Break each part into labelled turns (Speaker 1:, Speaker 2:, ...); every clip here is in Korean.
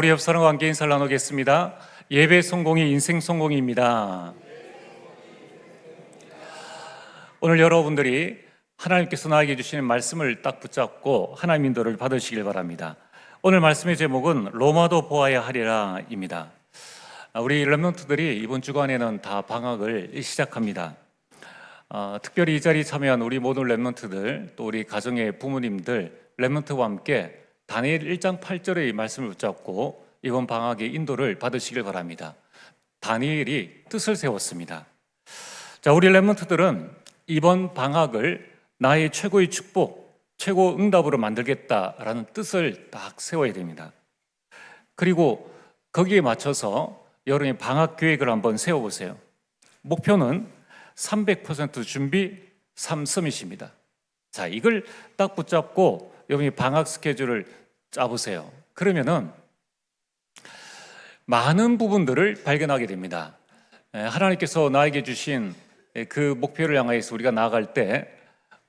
Speaker 1: 우리 옆 사람과 함께 인사를 나누겠습니다. 예배 성공이 인생 성공입니다. 오늘 여러분들이 하나님께서 나에게 주시는 말씀을 딱 붙잡고 하나님 인도를 받으시길 바랍니다. 오늘 말씀의 제목은 로마도 보아야 하리라입니다. 우리 렘넌트들이 이번 주간에는 다 방학을 시작합니다. 특별히 이 자리에 참여한 우리 모든 렘넌트들, 또 우리 가정의 부모님들, 렘넌트와 함께 다니엘 1장 8절의 말씀을 붙잡고 이번 방학의 인도를 받으시길 바랍니다. 다니엘이 뜻을 세웠습니다. 자, 우리 렘넌트들은 이번 방학을 나의 최고의 축복, 최고 응답으로 만들겠다라는 뜻을 딱 세워야 됩니다. 그리고 거기에 맞춰서 여러분이 방학 계획을 한번 세워보세요. 목표는 300% 준비, 3서밋입니다. 자, 이걸 딱 붙잡고 여러분이 방학 스케줄을 짜보세요. 그러면은 많은 부분들을 발견하게 됩니다. 하나님께서 나에게 주신 그 목표를 향해서 우리가 나아갈 때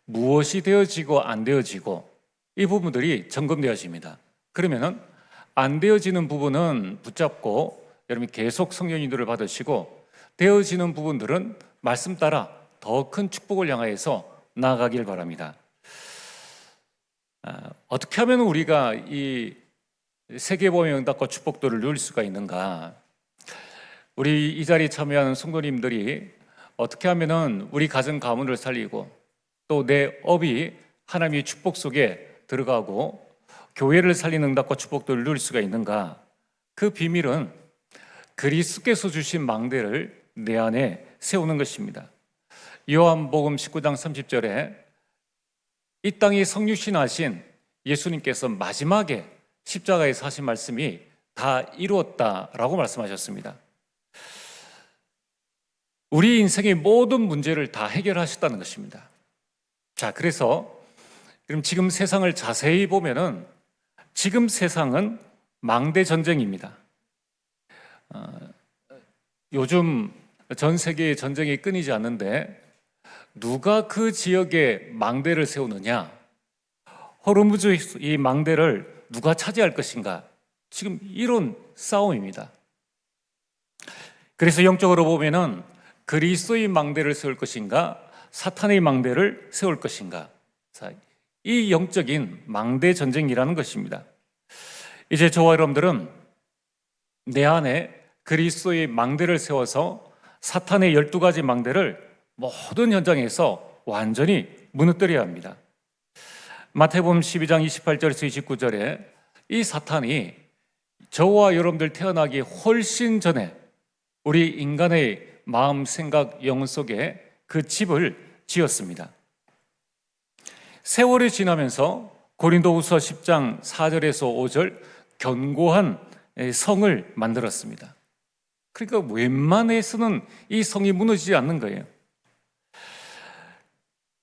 Speaker 1: 무엇이 되어지고 안 되어지고 이 부분들이 점검되어집니다. 그러면은 안 되어지는 부분은 붙잡고 여러분이 계속 성령 인도를 받으시고, 되어지는 부분들은 말씀 따라 더 큰 축복을 향하여서 나아가길 바랍니다. 어떻게 하면 우리가 이 세계보험의 응답과 축복들을 누릴 수가 있는가? 우리 이 자리에 참여하는 성도님들이 어떻게 하면 우리 가정 가문을 살리고 또 내 업이 하나님의 축복 속에 들어가고 교회를 살리는 응답과 축복들을 누릴 수가 있는가? 그 비밀은 그리스도께서 주신 망대를 내 안에 세우는 것입니다. 요한복음 19장 30절에 이 땅에 성육신하신 예수님께서 마지막에 십자가에서 하신 말씀이 다 이루었다라고 말씀하셨습니다. 우리 인생의 모든 문제를 다 해결하셨다는 것입니다. 자, 그래서 그럼 지금 세상을 자세히 보면은 지금 세상은 망대 전쟁입니다. 요즘 전 세계의 전쟁이 끊이지 않는데 누가 그 지역에 망대를 세우느냐? 호르무즈 이 망대를 누가 차지할 것인가? 지금 이런 싸움입니다. 그래서 영적으로 보면은 그리스도의 망대를 세울 것인가, 사탄의 망대를 세울 것인가? 자, 이 영적인 망대 전쟁이라는 것입니다. 이제 저와 여러분들은 내 안에 그리스도의 망대를 세워서 사탄의 12가지 망대를 모든 현장에서 완전히 무너뜨려야 합니다. 마태복음 12장 28절에서 29절에 이 사탄이 저와 여러분들 태어나기 훨씬 전에 우리 인간의 마음, 생각, 영혼 속에 그 집을 지었습니다. 세월이 지나면서 고린도후서 10장 4절에서 5절 견고한 성을 만들었습니다. 그러니까 웬만해서는 이 성이 무너지지 않는 거예요.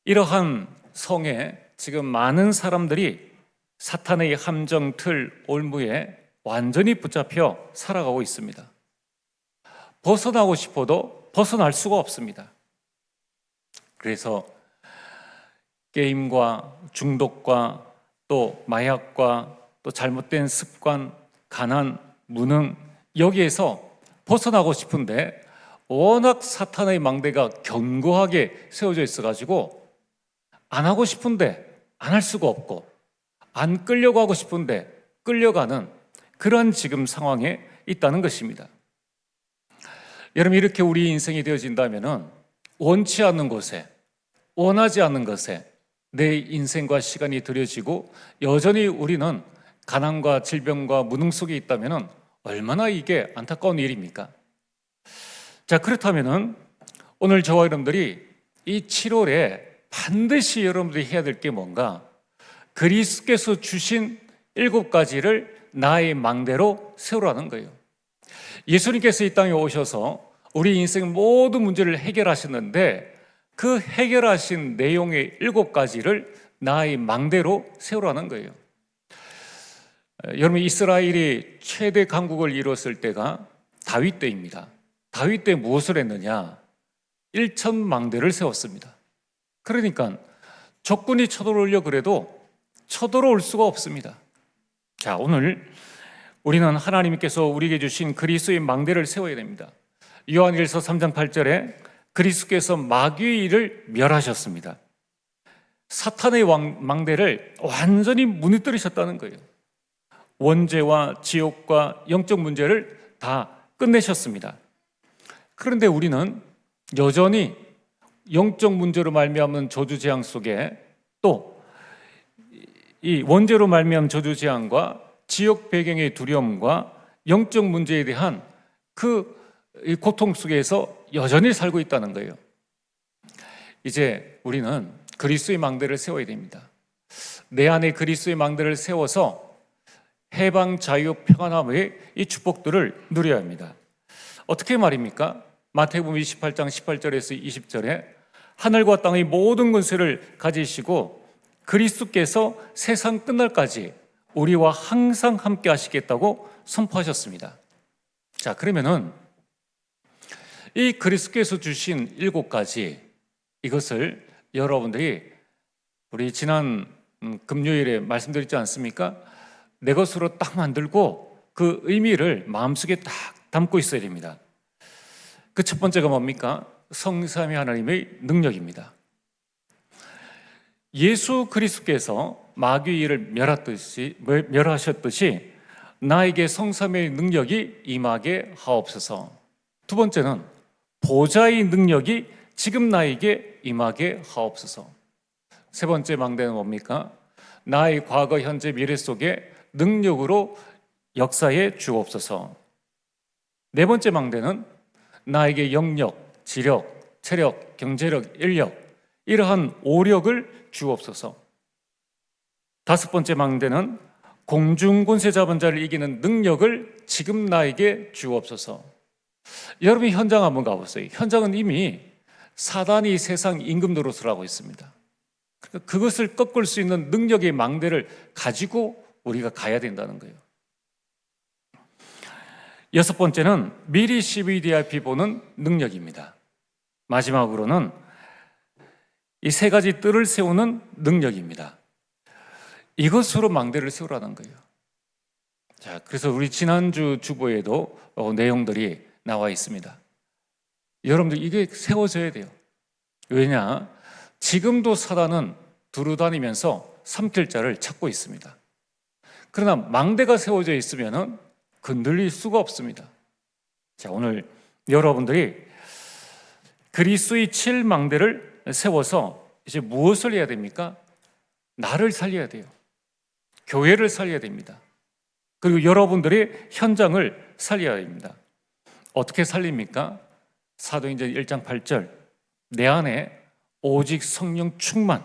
Speaker 1: 이러한 성에 지금 많은 사람들이 사탄의 함정, 틀, 올무에 완전히 붙잡혀 살아가고 있습니다. 벗어나고 싶어도 벗어날 수가 없습니다. 그래서 게임과 중독과 또 마약과 또 잘못된 습관, 가난, 무능, 여기에서 벗어나고 싶은데 워낙 사탄의 망대가 견고하게 세워져 있어가지고 안 하고 싶은데 안 할 수가 없고, 안 끌려고 하고 싶은데 끌려가는 그런 지금 상황에 있다는 것입니다. 여러분, 이렇게 우리 인생이 되어진다면 원치 않는 곳에, 원하지 않는 것에 내 인생과 시간이 들여지고 여전히 우리는 가난과 질병과 무능 속에 있다면 얼마나 이게 안타까운 일입니까? 자, 그렇다면 오늘 저와 여러분들이 이 7월에 반드시 여러분들이 해야 될 게 뭔가? 그리스도께서 주신 7가지를 나의 망대로 세우라는 거예요. 예수님께서 이 땅에 오셔서 우리 인생 모든 문제를 해결하셨는데 그 해결하신 내용의 7가지를 나의 망대로 세우라는 거예요. 여러분, 이스라엘이 최대 강국을 이뤘을 때가 다윗 때입니다. 다윗 때 무엇을 했느냐? 1,000망대를 세웠습니다. 그러니까 적군이 쳐들어오려 그래도 쳐들어올 수가 없습니다. 자, 오늘 우리는 하나님께서 우리에게 주신 그리스도의 망대를 세워야 됩니다. 요한일서 3장 8절에 그리스도께서 마귀의 일을 멸하셨습니다. 사탄의 망대를 완전히 무너뜨리셨다는 거예요. 원죄와 지옥과 영적 문제를 다 끝내셨습니다. 그런데 우리는 여전히 영적 문제로 말미암은 저주 재앙 속에 또 이 원죄로 말미암은 저주 재앙과 지옥 배경의 두려움과 영적 문제에 대한 그 고통 속에서 여전히 살고 있다는 거예요. 이제 우리는 그리스도의 망대를 세워야 됩니다. 내 안에 그리스도의 망대를 세워서 해방, 자유, 평안함의 이 축복들을 누려야 합니다. 어떻게 말입니까? 마태복음 28장 18절에서 20절에 하늘과 땅의 모든 권세를 가지시고 그리스도께서 세상 끝날까지 우리와 항상 함께 하시겠다고 선포하셨습니다. 자, 그러면은 이 그리스도께서 주신 7가지 이것을 여러분들이 우리 지난 금요일에 말씀드렸지 않습니까? 내 것으로 딱 만들고 그 의미를 마음속에 딱 담고 있어야 됩니다. 그 첫 번째가 뭡니까? 성삼위 하나님의 능력입니다. 예수 그리스도께서 마귀의 일을 멸하셨듯이 나에게 성삼위의 능력이 임하게 하옵소서. 두 번째는 보좌의 능력이 지금 나에게 임하게 하옵소서. 세 번째 망대는 뭡니까? 나의 과거, 현재, 미래 속에 능력으로 역사해 주옵소서. 네 번째 망대는 나에게 영력, 지력, 체력, 경제력, 인력 이러한 오력을 주옵소서. 다섯 번째 망대는 공중권세 잡은 자를 이기는 능력을 지금 나에게 주옵소서. 여러분이 현장 한번 가보세요. 현장은 이미 사단이 세상 임금 노릇을 하고 있습니다. 그것을 꺾을 수 있는 능력의 망대를 가지고 우리가 가야 된다는 거예요. 여섯 번째는 미리 CVDIP 보는 능력입니다. 마지막으로는 이 세 가지 뜰을 세우는 능력입니다. 이것으로 망대를 세우라는 거예요. 자, 그래서 우리 지난주 주보에도 내용들이 나와 있습니다. 여러분들 이게 세워져야 돼요. 왜냐? 지금도 사단은 두루다니면서 삼킬 자를 찾고 있습니다. 그러나 망대가 세워져 있으면 건들릴 수가 없습니다. 자, 오늘 여러분들이 그리스도의 7망대를 세워서 이제 무엇을 해야 됩니까? 나를 살려야 돼요. 교회를 살려야 됩니다. 그리고 여러분들이 현장을 살려야 됩니다. 어떻게 살립니까? 사도행전 1장 8절 내 안에 오직 성령 충만,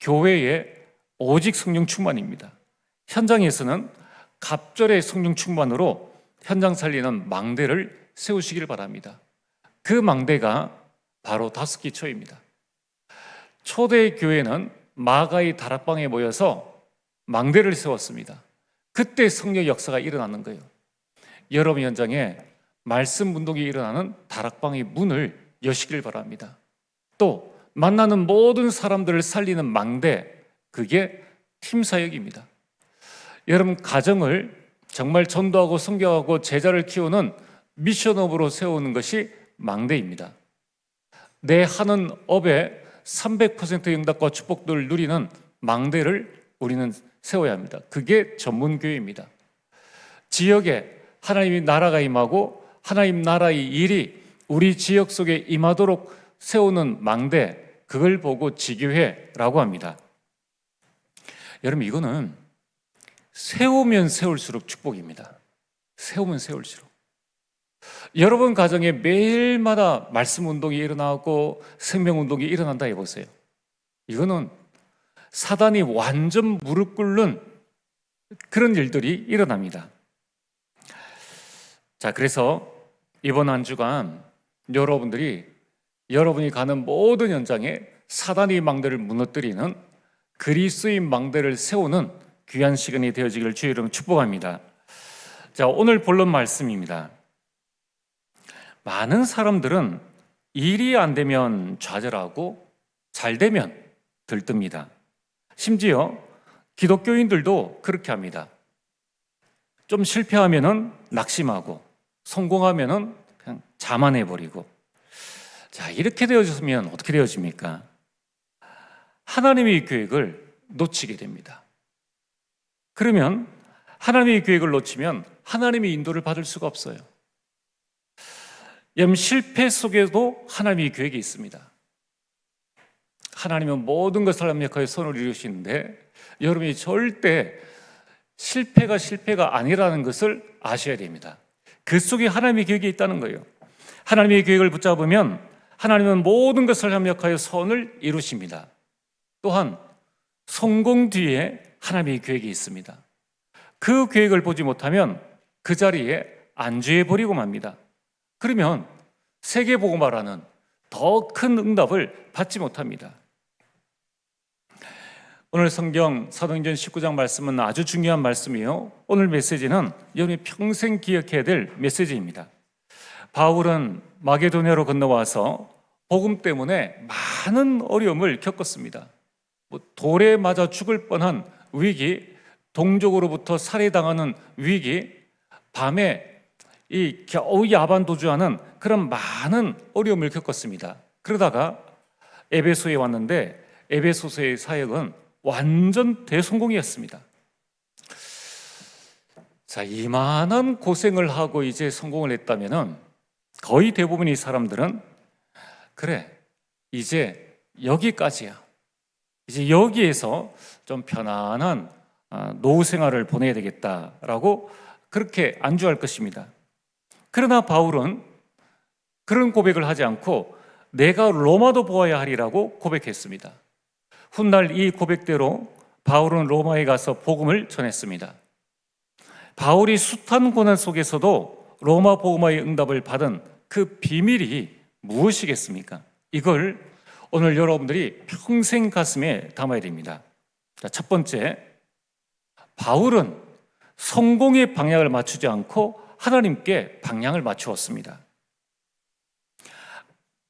Speaker 1: 교회에 오직 성령 충만입니다. 현장에서는 갑절의 성령 충만으로 현장 살리는 망대를 세우시길 바랍니다. 그 망대가 바로 다섯기초입니다. 초대 교회는 마가의 다락방에 모여서 망대를 세웠습니다. 그때 성령 역사가 일어나는 거예요. 여러분 현장에 말씀 운동이 일어나는 다락방의 문을 여시길 바랍니다. 또 만나는 모든 사람들을 살리는 망대, 그게 팀사역입니다. 여러분 가정을 정말 전도하고 선교하고 제자를 키우는 미션업으로 세우는 것이 망대입니다. 내 하는 업에 300% 응답과 축복들을 누리는 망대를 우리는 세워야 합니다. 그게 전문교회입니다. 지역에 하나님의 나라가 임하고 하나님 나라의 일이 우리 지역 속에 임하도록 세우는 망대, 그걸 보고 지교회라고 합니다. 여러분 이거는 세우면 세울수록 축복입니다. 세우면 세울수록. 여러분 가정에 매일마다 말씀 운동이 일어나고 생명 운동이 일어난다 해보세요. 이거는 사단이 완전 무릎 꿇는 그런 일들이 일어납니다. 자, 그래서 이번 한 주간 여러분이 가는 모든 현장에 사단의 망대를 무너뜨리는 그리스도의 망대를 세우는 귀한 시간이 되어지기를 주의 이름으로 축복합니다. 자, 오늘 본론 말씀입니다. 많은 사람들은 일이 안 되면 좌절하고 잘 되면 들뜹니다. 심지어 기독교인들도 그렇게 합니다. 좀 실패하면은 낙심하고 성공하면은 그냥 자만해버리고, 자, 이렇게 되어지면 어떻게 되어집니까? 하나님의 계획을 놓치게 됩니다. 그러면 하나님의 계획을 놓치면 하나님의 인도를 받을 수가 없어요. 여러분, 실패 속에도 하나님의 계획이 있습니다. 하나님은 모든 것을 합력하여 선을 이루시는데 여러분이 절대 실패가 아니라는 것을 아셔야 됩니다. 그 속에 하나님의 계획이 있다는 거예요. 하나님의 계획을 붙잡으면 하나님은 모든 것을 합력하여 선을 이루십니다. 또한 성공 뒤에 하나님의 계획이 있습니다. 그 계획을 보지 못하면 그 자리에 안주해 버리고 맙니다. 그러면 세계복음화라는 더 큰 응답을 받지 못합니다. 오늘 성경 사도행전 19장 말씀은 아주 중요한 말씀이요, 오늘 메시지는 여러분이 평생 기억해야 될 메시지입니다. 바울은 마게도냐로 건너와서 복음 때문에 많은 어려움을 겪었습니다. 돌에 맞아 죽을 뻔한 위기, 동족으로부터 살해당하는 위기, 밤에 이 겨우 야반도주하는 그런 많은 어려움을 겪었습니다. 그러다가 에베소에 왔는데 에베소서의 사역은 완전 대성공이었습니다. 자, 이만한 고생을 하고 이제 성공을 했다면은 거의 대부분의 사람들은 그래, 이제 여기까지야. 이제 여기에서 좀 편안한 노후 생활을 보내야 되겠다라고 그렇게 안주할 것입니다. 그러나 바울은 그런 고백을 하지 않고 내가 로마도 보아야 하리라고 고백했습니다. 훗날 이 고백대로 바울은 로마에 가서 복음을 전했습니다. 바울이 숱한 고난 속에서도 로마 복음화의 응답을 받은 그 비밀이 무엇이겠습니까? 이걸 오늘 여러분들이 평생 가슴에 담아야 됩니다. 자, 첫 번째, 바울은 성공의 방향을 맞추지 않고 하나님께 방향을 맞추었습니다.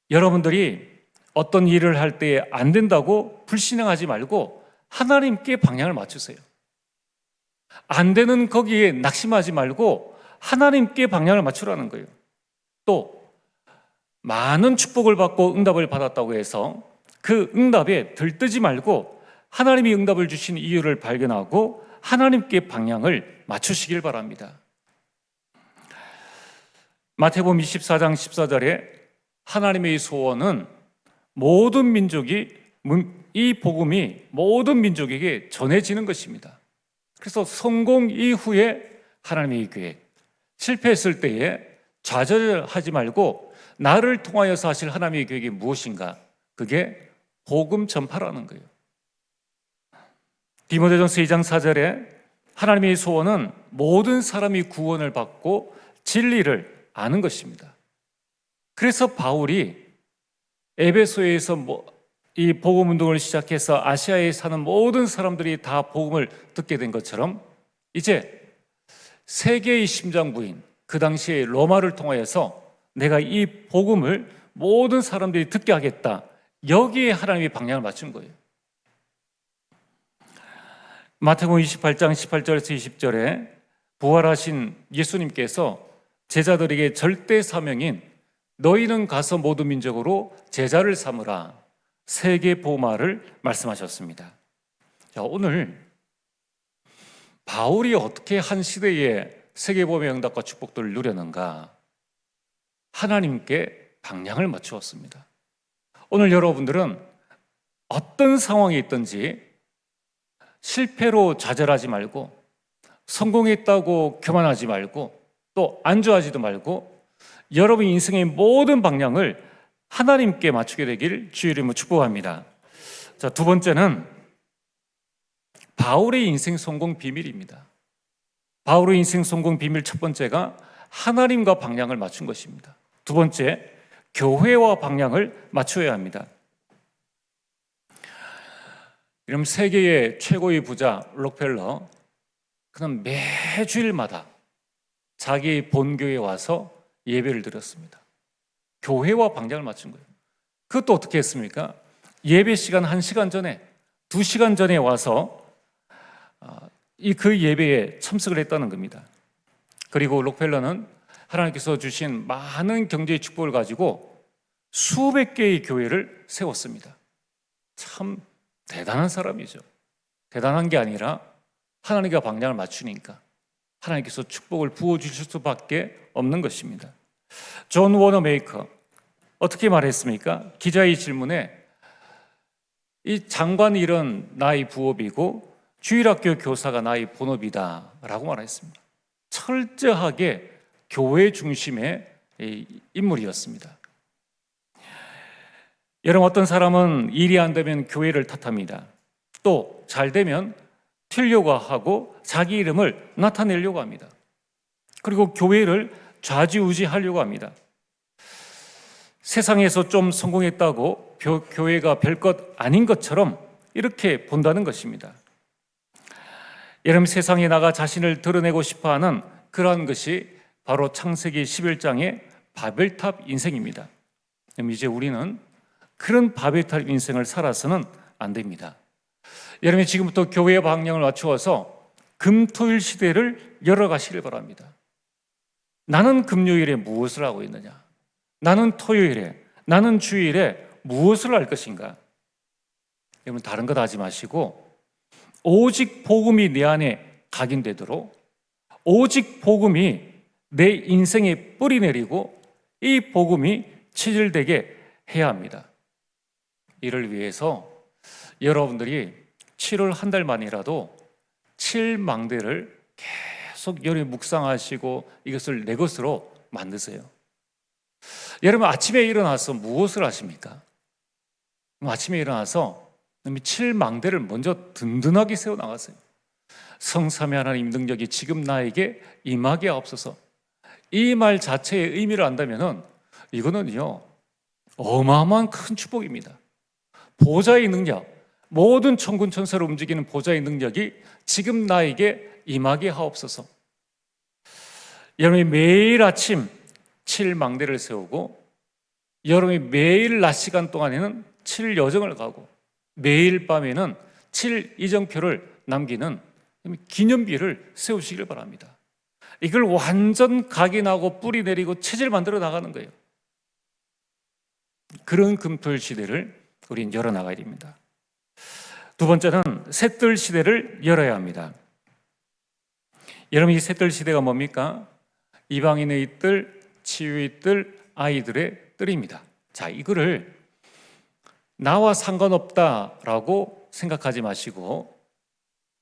Speaker 1: 여러분들이 어떤 일을 할 때 안 된다고 불신앙하지 말고 하나님께 방향을 맞추세요. 안 되는 거기에 낙심하지 말고 하나님께 방향을 맞추라는 거예요. 또 많은 축복을 받고 응답을 받았다고 해서 그 응답에 들뜨지 말고 하나님이 응답을 주신 이유를 발견하고 하나님께 방향을 맞추시길 바랍니다. 마태복음 24장 14절에 하나님의 소원은 모든 민족이, 이 복음이 모든 민족에게 전해지는 것입니다. 그래서 성공 이후에 하나님의 계획, 실패했을 때에 좌절하지 말고 나를 통하여서 하실 하나님의 계획이 무엇인가? 그게 복음 전파라는 거예요. 디모데전서 2장 4절에 하나님의 소원은 모든 사람이 구원을 받고 진리를 아는 것입니다. 그래서 바울이 에베소에서 이 복음 운동을 시작해서 아시아에 사는 모든 사람들이 다 복음을 듣게 된 것처럼 이제 세계의 심장부인 그 당시에 로마를 통하여서 내가 이 복음을 모든 사람들이 듣게 하겠다, 여기에 하나님이 방향을 맞춘 거예요. 마태복음 28장 18절에서 20절에 부활하신 예수님께서 제자들에게 절대 사명인 너희는 가서 모든 민족으로 제자를 삼으라, 세계 복음화를 말씀하셨습니다. 자, 오늘 바울이 어떻게 한 시대에 세계 복음의 응답과 축복들을 누렸는가? 하나님께 방향을 맞추었습니다. 오늘 여러분들은 어떤 상황이 있든지 실패로 좌절하지 말고, 성공했다고 교만하지 말고, 또 안주하지도 말고 여러분 인생의 모든 방향을 하나님께 맞추게 되길 주의 이름으로 축복합니다. 자, 두 번째는 바울의 인생 성공 비밀입니다. 바울의 인생 성공 비밀 첫 번째가 하나님과 방향을 맞춘 것입니다. 두 번째, 교회와 방향을 맞춰야 합니다. 이러면 세계의 최고의 부자 록펠러, 그는 매주일마다 자기 본교에 와서 예배를 드렸습니다. 교회와 방향을 맞춘 거예요. 그것도 어떻게 했습니까? 예배 시간 1시간 전에, 2시간 전에 와서 그 예배에 참석을 했다는 겁니다. 그리고 록펠러는 하나님께서 주신 많은 경제의 축복을 가지고 수백 개의 교회를 세웠습니다. 참 대단한 사람이죠. 대단한 게 아니라 하나님과 방향을 맞추니까 하나님께서 축복을 부어주실 수밖에 없는 것입니다. 존 워너메이커 어떻게 말했습니까? 기자의 질문에 이 장관 일은 나의 부업이고 주일학교 교사가 나의 본업이다 라고 말했습니다. 철저하게 교회 중심의 인물이었습니다. 여러분, 어떤 사람은 일이 안 되면 교회를 탓합니다. 또 잘 되면 튀려고 하고 자기 이름을 나타내려고 합니다. 그리고 교회를 좌지우지하려고 합니다. 세상에서 좀 성공했다고 교회가 별것 아닌 것처럼 이렇게 본다는 것입니다. 여러분, 세상에 나가 자신을 드러내고 싶어하는 그러한 것이 바로 창세기 11장의 바벨탑 인생입니다. 이제 우리는 그런 바벨탑 인생을 살아서는 안 됩니다. 여러분이 지금부터 교회의 방향을 맞추어서 금토일 시대를 열어가시길 바랍니다. 나는 금요일에 무엇을 하고 있느냐? 나는 토요일에, 나는 주일에 무엇을 할 것인가? 여러분, 다른 것 하지 마시고 오직 복음이 내 안에 각인되도록, 오직 복음이 내 인생에 뿌리 내리고 이 복음이 체질되게 해야 합니다. 이를 위해서 여러분들이 7월 한 달만이라도 7망대를 계속 열에 묵상하시고 이것을 내 것으로 만드세요. 여러분, 아침에 일어나서 무엇을 하십니까? 아침에 일어나서 7망대를 먼저 든든하게 세워나가세요. 성삼위 하나님 능력이 지금 나에게 임하게 하옵소서. 이 말 자체의 의미를 안다면 이거는요 어마어마한 큰 축복입니다. 보좌의 능력, 모든 천군 천사를 움직이는 보좌의 능력이 지금 나에게 임하게 하옵소서. 여러분이 매일 아침 7망대를 세우고 여러분이 매일 낮 시간 동안에는 7여정을 가고 매일 밤에는 7이정표를 남기는 기념비를 세우시길 바랍니다. 이걸 완전 각인하고 뿌리 내리고 체질 만들어 나가는 거예요. 그런 금토일 시대를 우리는 열어나가야 됩니다. 두 번째는 셋들 시대를 열어야 합니다. 여러분, 이 셋들 시대가 뭡니까? 이방인의 뜰, 치유의 뜰, 아이들의 뜰입니다. 자, 이거를 나와 상관없다라고 생각하지 마시고,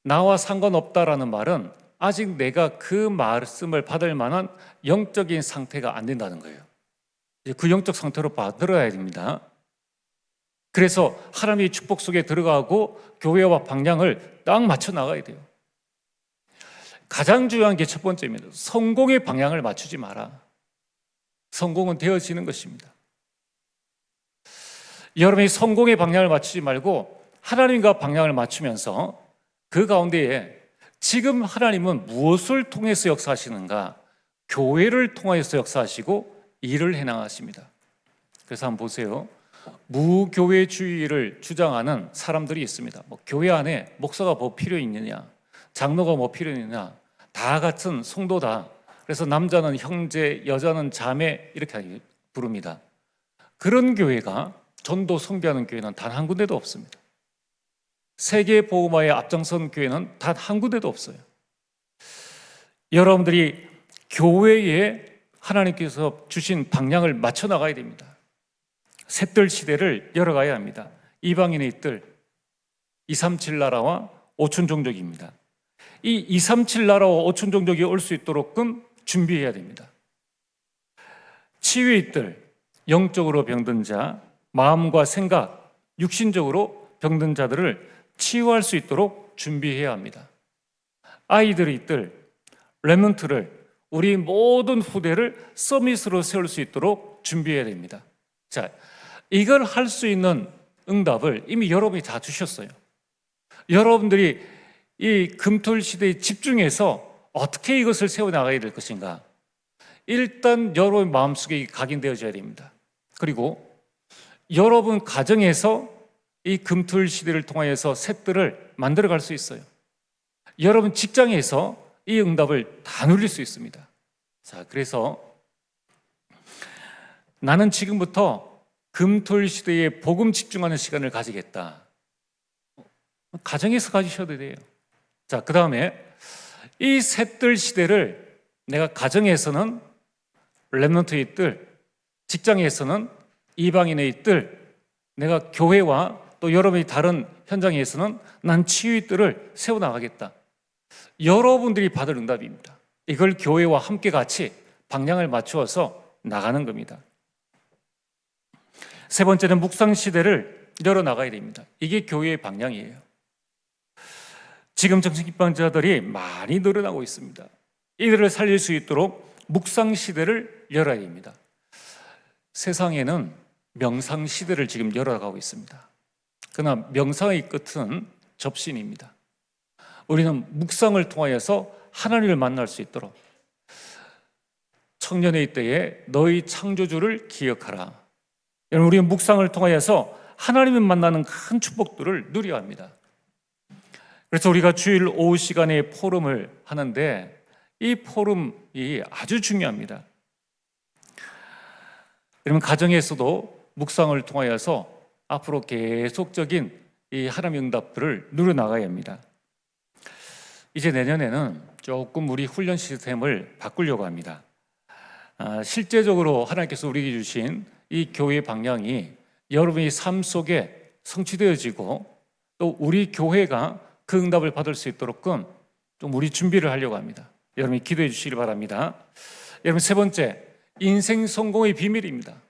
Speaker 1: 나와 상관없다라는 말은 아직 내가 그 말씀을 받을 만한 영적인 상태가 안 된다는 거예요. 그 영적 상태로 받들어야 됩니다. 그래서 하나님의 축복 속에 들어가고 교회와 방향을 딱 맞춰 나가야 돼요. 가장 중요한 게 첫 번째입니다. 성공의 방향을 맞추지 마라. 성공은 되어지는 것입니다. 여러분이 성공의 방향을 맞추지 말고 하나님과 방향을 맞추면서 그 가운데에 지금 하나님은 무엇을 통해서 역사하시는가? 교회를 통해서 역사하시고 일을 해나가십니다. 그래서 한번 보세요. 무교회주의를 주장하는 사람들이 있습니다. 교회 안에 목사가 뭐 필요 있느냐, 장로가 뭐 필요 있느냐, 다 같은 성도다. 그래서 남자는 형제, 여자는 자매 이렇게 부릅니다. 그런 교회가 전도 숭배하는 교회는 단 한 군데도 없습니다. 세계 복음화에 앞장선 교회는 단 한 군데도 없어요. 여러분들이 교회에 하나님께서 주신 방향을 맞춰 나가야 됩니다. 셋들 시대를 열어가야 합니다. 이방인의 뜰, 237 나라와 5천 종족입니다. 이 237 나라와 5천 종족이 올 수 있도록끔 준비해야 됩니다. 치유의 뜰, 영적으로 병든 자, 마음과 생각, 육신적으로 병든 자들을 치유할 수 있도록 준비해야 합니다. 아이들의 뜰, 레몬트를, 우리 모든 후대를 서밋으로 세울 수 있도록 준비해야 됩니다. 자, 이걸 할 수 있는 응답을 이미 여러분이 다 주셨어요. 여러분들이 이 금토일 시대에 집중해서 어떻게 이것을 세워나가야 될 것인가? 일단 여러분 마음속에 각인되어져야 됩니다. 그리고 여러분 가정에서 이 금토일 시대를 통하여서 셋들을 만들어갈 수 있어요. 여러분 직장에서 이 응답을 다 누릴 수 있습니다. 자, 그래서 나는 지금부터 금토일 시대에 복음 집중하는 시간을 가지겠다. 가정에서 가지셔도 돼요. 자, 그 다음에 이 셋들 시대를 내가 가정에서는 렘넌트의 뜰, 직장에서는 이방인의 뜰, 내가 교회와 또 여러분이 다른 현장에서는 난 치유의 뜰을 세워나가겠다. 여러분들이 받을 응답입니다. 이걸 교회와 함께 같이 방향을 맞추어서 나가는 겁니다. 세 번째는 묵상 시대를 열어나가야 됩니다. 이게 교회의 방향이에요. 지금 정신기방자들이 많이 늘어나고 있습니다. 이들을 살릴 수 있도록 묵상 시대를 열어야 됩니다. 세상에는 명상 시대를 지금 열어가고 있습니다. 그러나 명상의 끝은 접신입니다. 우리는 묵상을 통하여서 하나님을 만날 수 있도록 청년의 때에 너희 창조주를 기억하라. 여러분, 우리는 묵상을 통하여서 하나님을 만나는 큰 축복들을 누려야 합니다. 그래서 우리가 주일 오후 시간에 포럼을 하는데 이 포럼이 아주 중요합니다. 여러분, 가정에서도 묵상을 통하여서 앞으로 계속적인 이 하나님의 응답들을 누려나가야 합니다. 이제 내년에는 조금 우리 훈련 시스템을 바꾸려고 합니다. 실제적으로 하나님께서 우리에게 주신 이 교회의 방향이 여러분의 삶 속에 성취되어지고 또 우리 교회가 그 응답을 받을 수 있도록끔 좀 우리 준비를 하려고 합니다. 여러분이 기도해 주시기 바랍니다. 여러분, 세 번째, 인생 성공의 비밀입니다.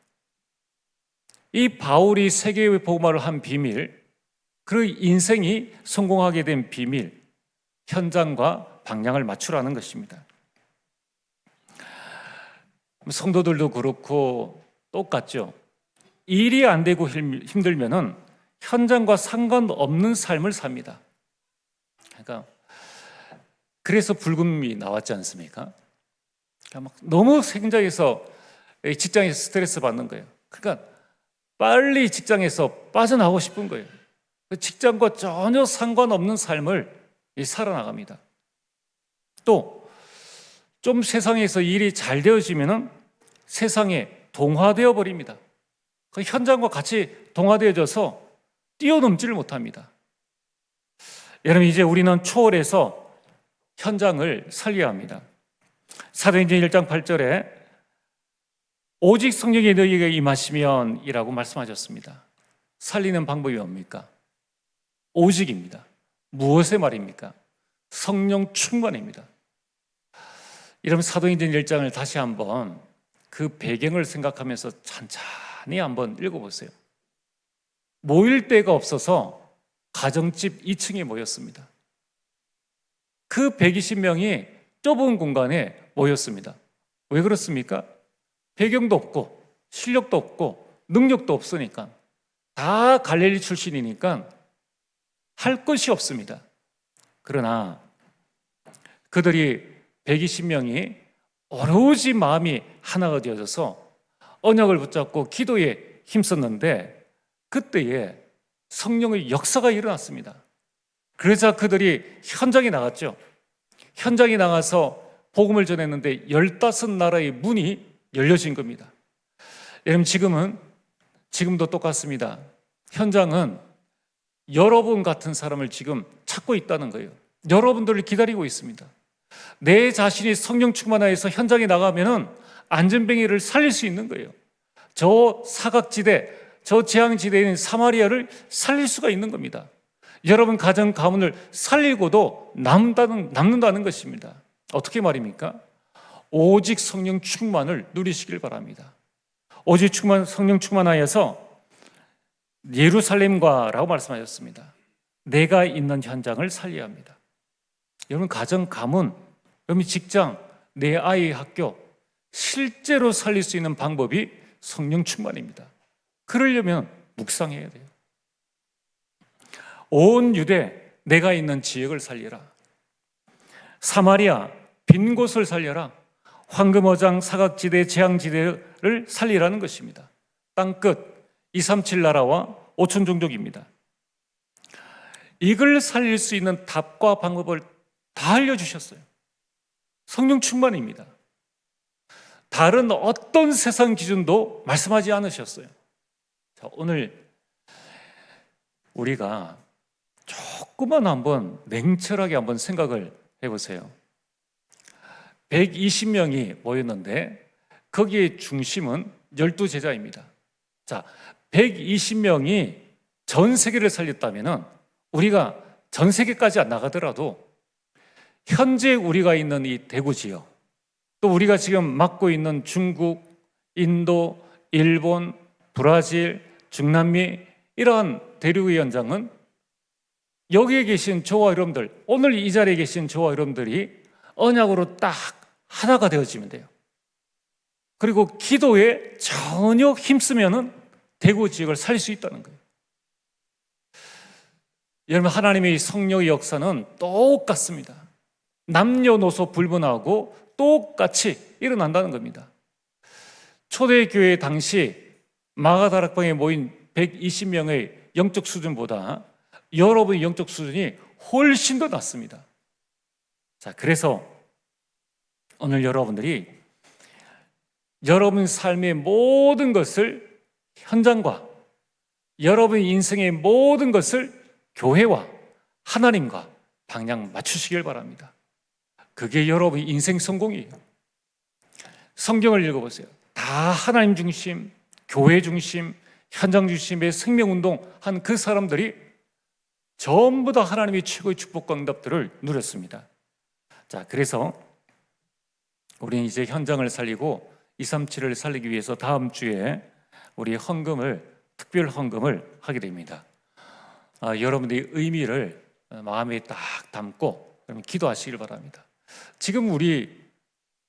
Speaker 1: 이 바울이 세계의 복음화를 한 비밀, 그 인생이 성공하게 된 비밀, 현장과 방향을 맞추라는 것입니다. 성도들도 그렇고 똑같죠. 일이 안 되고 힘들면은 현장과 상관없는 삶을 삽니다. 그러니까 그래서 불금이 나왔지 않습니까? 그러니까 막 너무 현장에서 직장에서 스트레스 받는 거예요. 그러니까 빨리 직장에서 빠져나오고 싶은 거예요. 직장과 전혀 상관없는 삶을 살아나갑니다. 또 좀 세상에서 일이 잘 되어지면은 세상에 동화되어 버립니다. 그 현장과 같이 동화되어져서 뛰어넘지를 못합니다. 여러분, 이제 우리는 초월해서 현장을 살려야 합니다. 사도행전 1장 8절에 오직 성령이 너희에게 임하시면 이라고 말씀하셨습니다. 살리는 방법이 뭡니까? 오직입니다. 무엇의 말입니까? 성령 충만입니다. 여러분, 사도행전 1장을 다시 한번 그 배경을 생각하면서 찬찬히 한번 읽어보세요. 모일 데가 없어서 가정집 2층에 모였습니다. 그 120명이 좁은 공간에 모였습니다. 왜 그렇습니까? 배경도 없고 실력도 없고 능력도 없으니까, 다 갈릴리 출신이니까 할 것이 없습니다. 그러나 그들이 120명이 오로지 마음이 하나가 되어져서 언약을 붙잡고 기도에 힘썼는데 그때에 성령의 역사가 일어났습니다. 그래서 그들이 현장에 나갔죠. 현장에 나가서 복음을 전했는데 15나라의 문이 열려진 겁니다. 여러분, 지금도 똑같습니다. 현장은 여러분 같은 사람을 지금 찾고 있다는 거예요. 여러분들을 기다리고 있습니다. 내 자신이 성령 충만하여서 현장에 나가면은 안전뱅이를 살릴 수 있는 거예요. 저 사각지대, 저 재앙지대에 있는 사마리아를 살릴 수가 있는 겁니다. 여러분 가정 가문을 살리고도 남는다는 것입니다. 어떻게 말입니까? 오직 성령 충만을 누리시길 바랍니다. 오직 성령 충만하여서 예루살렘과라고 말씀하셨습니다. 내가 있는 현장을 살려야 합니다. 여러분 가정 가문, 여러분 직장, 내 아이의 학교, 실제로 살릴 수 있는 방법이 성령 충만입니다. 그러려면 묵상해야 돼요. 온 유대, 내가 있는 지역을 살려라. 사마리아, 빈 곳을 살려라. 황금어장, 사각지대, 재앙지대를 살리라는 것입니다. 땅끝 237 나라와 5천 종족입니다. 이걸 살릴 수 있는 답과 방법을 다 알려주셨어요. 성령 충만입니다. 다른 어떤 세상 기준도 말씀하지 않으셨어요. 자, 오늘 우리가 조금만 한번 냉철하게 한번 생각을 해보세요. 120명이 모였는데 거기에 중심은 12제자입니다. 자, 120명이 전 세계를 살렸다면 우리가 전 세계까지 안 나가더라도 현재 우리가 있는 이 대구 지역, 또 우리가 지금 맡고 있는 중국, 인도, 일본, 브라질, 중남미 이러한 대륙의 현장은 여기에 계신 저와 여러분들, 오늘 이 자리에 계신 저와 여러분들이 언약으로 딱 하나가 되어지면 돼요. 그리고 기도에 전혀 힘쓰면은 대구 지역을 살릴 수 있다는 거예요. 여러분, 하나님의 성령의 역사는 똑같습니다. 남녀노소 불문하고 똑같이 일어난다는 겁니다. 초대교회 당시 마가다락방에 모인 120명의 영적 수준보다 여러분의 영적 수준이 훨씬 더 낮습니다. 자, 그래서 오늘 여러분들이 여러분 삶의 모든 것을 현장과 여러분 인생의 모든 것을 교회와 하나님과 방향 맞추시길 바랍니다. 그게 여러분의 인생 성공이에요. 성경을 읽어보세요. 다 하나님 중심, 교회 중심, 현장 중심의 생명운동 한 그 사람들이 전부 다 하나님의 최고의 축복과 응답들을 누렸습니다. 자, 그래서 우리는 이제 현장을 살리고 237을 살리기 위해서 다음 주에 우리 헌금을, 특별 헌금을 하게 됩니다. 여러분들이 의미를 마음에 딱 담고 기도하시길 바랍니다. 지금 우리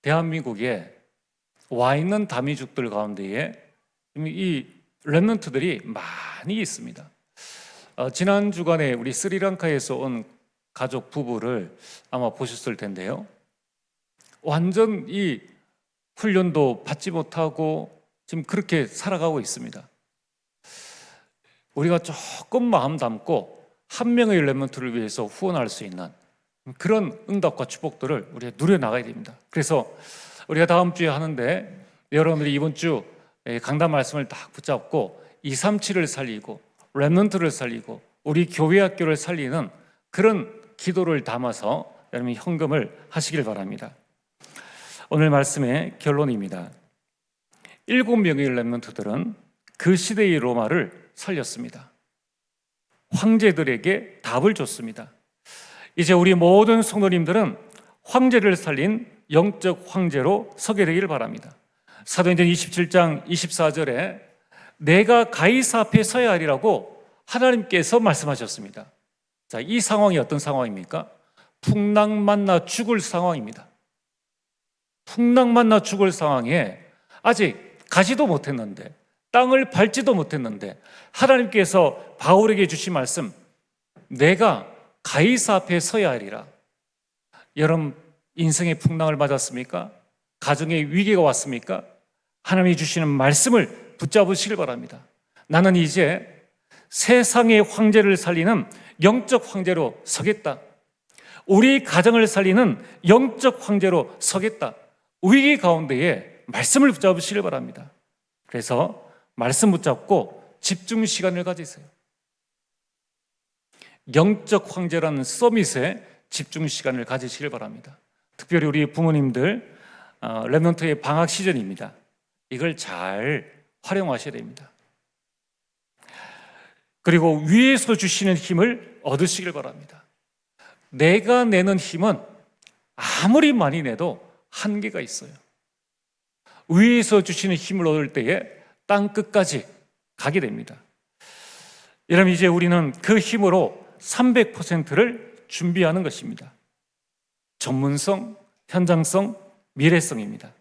Speaker 1: 대한민국에 와 있는 다민족들 가운데에 이 렘넌트들이 많이 있습니다. 지난 주간에 우리 스리랑카에서 온 가족 부부를 아마 보셨을 텐데요. 완전 이 훈련도 받지 못하고 지금 그렇게 살아가고 있습니다. 우리가 조금 마음 담고 한 명의 렘넌트를 위해서 후원할 수 있는 그런 응답과 축복들을 우리가 누려나가야 됩니다. 그래서 우리가 다음 주에 하는데 여러분들이 이번 주 강단 말씀을 딱 붙잡고 237을 살리고 렘넌트를 살리고 우리 교회 학교를 살리는 그런 기도를 담아서 여러분이 헌금을 하시길 바랍니다. 오늘 말씀의 결론입니다. 7명의 렘넌트들은 그 시대의 로마를 살렸습니다. 황제들에게 답을 줬습니다. 이제 우리 모든 성도님들은 황제를 살린 영적 황제로 서게 되기를 바랍니다. 사도행전 27장 24절에 내가 가이사 앞에 서야 하리라고 하나님께서 말씀하셨습니다. 자, 이 상황이 어떤 상황입니까? 풍랑만나 죽을 상황입니다. 풍랑만나 죽을 상황에 아직 가지도 못했는데, 땅을 밟지도 못했는데 하나님께서 바울에게 주신 말씀, 내가 가이사 앞에 서야 하리라. 여러분, 인생의 풍랑을 맞았습니까? 가정의 위기가 왔습니까? 하나님이 주시는 말씀을 붙잡으시길 바랍니다. 나는 이제 세상의 황제를 살리는 영적 황제로 서겠다. 우리 가정을 살리는 영적 황제로 서겠다. 위기 가운데에 말씀을 붙잡으시길 바랍니다. 그래서 말씀 붙잡고 집중 시간을 가지세요. 영적 황제라는 서밋에 집중 시간을 가지시길 바랍니다. 특별히 우리 부모님들 렘넌트의 방학 시즌입니다. 이걸 잘 활용하셔야 됩니다. 그리고 위에서 주시는 힘을 얻으시길 바랍니다. 내가 내는 힘은 아무리 많이 내도 한계가 있어요. 위에서 주시는 힘을 얻을 때에 땅 끝까지 가게 됩니다. 여러분, 이제 우리는 그 힘으로 300%를 준비하는 것입니다. 전문성, 현장성, 미래성입니다.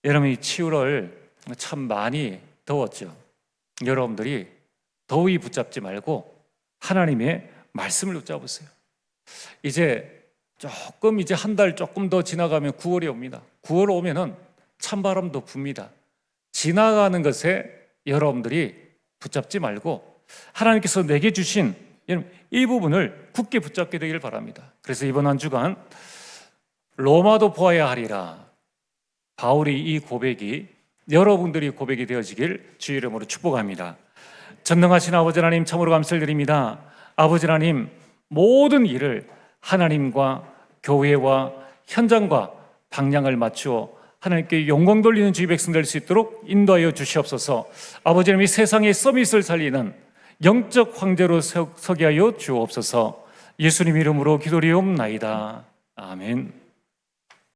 Speaker 1: 여러분, 이 7월 참 많이 더웠죠. 여러분들이 더위 붙잡지 말고 하나님의 말씀을 붙잡으세요. 이제 한 달 조금 더 지나가면 9월이 옵니다. 9월 오면은 찬바람도 붑니다. 지나가는 것에 여러분들이 붙잡지 말고 하나님께서 내게 주신 이 부분을 굳게 붙잡게 되기를 바랍니다. 그래서 이번 한 주간 로마도 보아야 하리라. 바울이 이 고백이 여러분들이 고백이 되어지길 주 이름으로 축복합니다. 전능하신 아버지 하나님, 참으로 감사를 드립니다. 아버지 하나님, 모든 일을 하나님과 교회와 현장과 방향을 맞추어 하나님께 영광 돌리는 주의 백성 될 수 있도록 인도하여 주시옵소서. 아버지 하나님, 이 세상의 서밋을 살리는 영적 황제로 서게 하여 주옵소서. 예수님 이름으로 기도리옵나이다. 아멘.